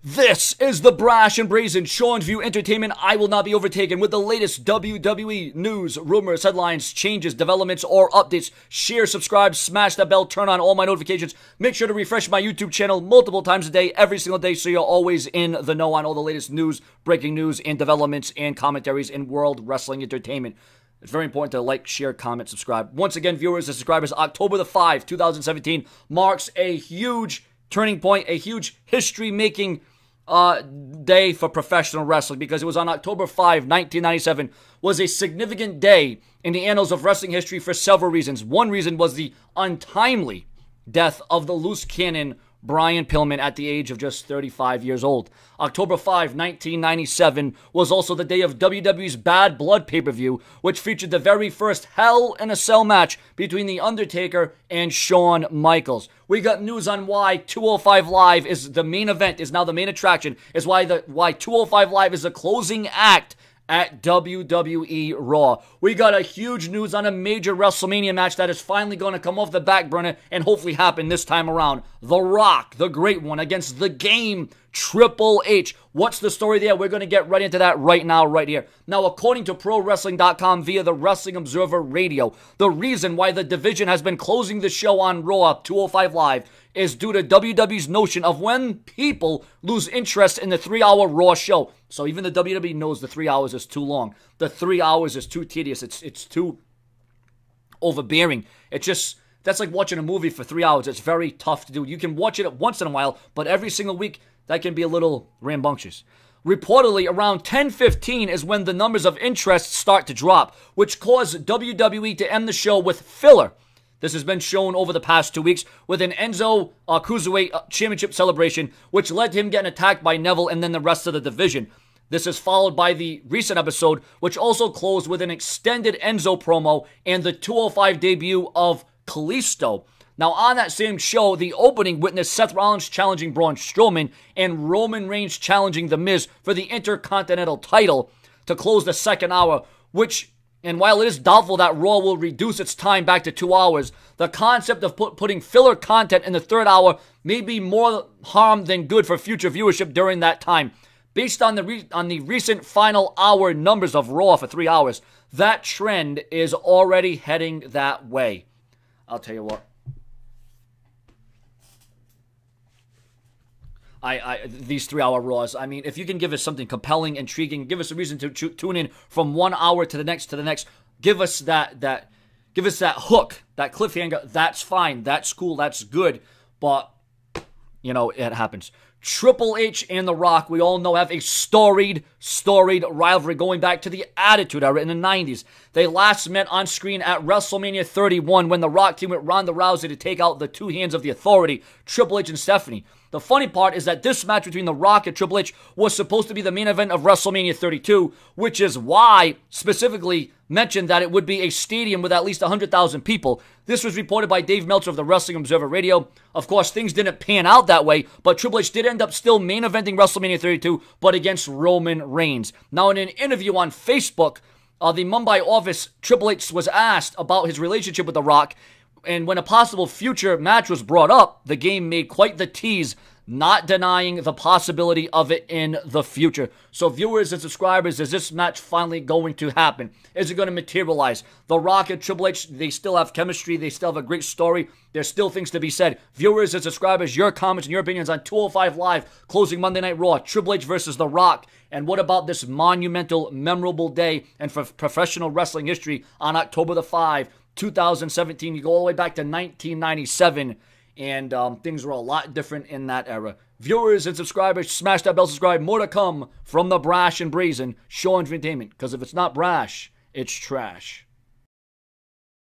This is the Brash and Brazen Show and View Entertainment. I will not be overtaken with the latest WWE news, rumors, headlines, changes, developments, or updates. Share, subscribe, smash that bell, turn on all my notifications. Make sure to refresh my YouTube channel multiple times a day, every single day, so you're always in the know on all the latest news, breaking news, and developments and commentaries in world wrestling entertainment. It's very important to like, share, comment, subscribe. Once again, viewers and subscribers, October the 5th, 2017 marks a huge turning point, a huge history-making day for professional wrestling, because it was on October 5, 1997, was a significant day in the annals of wrestling history for several reasons. One reason was the untimely death of the loose cannon Brian Pillman at the age of just 35 years old. October 5, 1997 was also the day of WWE's Bad Blood pay-per-view, which featured the very first Hell in a Cell match between The Undertaker and Shawn Michaels. We got news on why 205 Live is the main event, is now the main attraction, is why 205 Live is the closing act at WWE Raw. We got a huge news on a major WrestleMania match that is finally going to come off the back burner and hopefully happen this time around. The Rock, the Great One, against the Game, Triple H. What's the story there? We're going to get right into that right now, right here. Now, according to ProWrestling.com via the Wrestling Observer Radio, the reason why the division has been closing the show on Raw 205 Live is due to WWE's notion of when people lose interest in the 3-hour Raw show. So even the WWE knows the 3 hours is too long. The 3 hours is too tedious. It's too overbearing. That's like watching a movie for 3 hours. It's very tough to do. You can watch it once in a while, but every single week, that can be a little rambunctious. Reportedly, around 10:15 is when the numbers of interest start to drop, which caused WWE to end the show with filler. This has been shown over the past 2 weeks with an Enzo Cruiserweight Championship celebration, which led to him getting attacked by Neville and then the rest of the division. This is followed by the recent episode, which also closed with an extended Enzo promo and the 205 debut of Kalisto. Now, on that same show, the opening witnessed Seth Rollins challenging Braun Strowman and Roman Reigns challenging The Miz for the Intercontinental title to close the second hour, and while it is doubtful that Raw will reduce its time back to 2 hours, the concept of putting filler content in the third hour may be more harm than good for future viewership during that time. Based on the recent final hour numbers of Raw for 3 hours, that trend is already heading that way. I'll tell you what. These 3-hour Raws, I mean, if you can give us something compelling, intriguing, give us a reason to tune in from 1 hour to the next, give us that hook, that cliffhanger, that's fine, that's cool, that's good, but, it happens. Triple H and The Rock, we all know, have a storied rivalry going back to the Attitude Era in the 90s. They last met on screen at WrestleMania 31 when The Rock teamed with Ronda Rousey to take out the two hands of the Authority, Triple H and Stephanie. The funny part is that this match between The Rock and Triple H was supposed to be the main event of WrestleMania 32, which is why specifically mentioned that it would be a stadium with at least 100,000 people. This was reported by Dave Meltzer of the Wrestling Observer Radio. Of course, things didn't pan out that way, but Triple H did end up still main eventing WrestleMania 32, but against Roman Reigns. Now, in an interview on Facebook, the Mumbai office, Triple H was asked about his relationship with The Rock, and when a possible future match was brought up, the Game made quite the tease, not denying the possibility of it in the future. So viewers and subscribers, is this match finally going to happen? Is it going to materialize? The Rock and Triple H, they still have chemistry. They still have a great story. There's still things to be said. Viewers and subscribers, your comments and your opinions on 205 Live, closing Monday Night Raw, Triple H versus The Rock. And what about this monumental, memorable day and for professional wrestling history on October the 5th, 2017. You go all the way back to 1997, and things were a lot different in that era. Viewers and subscribers, smash that bell, subscribe. More to come from the Brash and Brazen Show Entertainment, because if it's not brash, it's trash.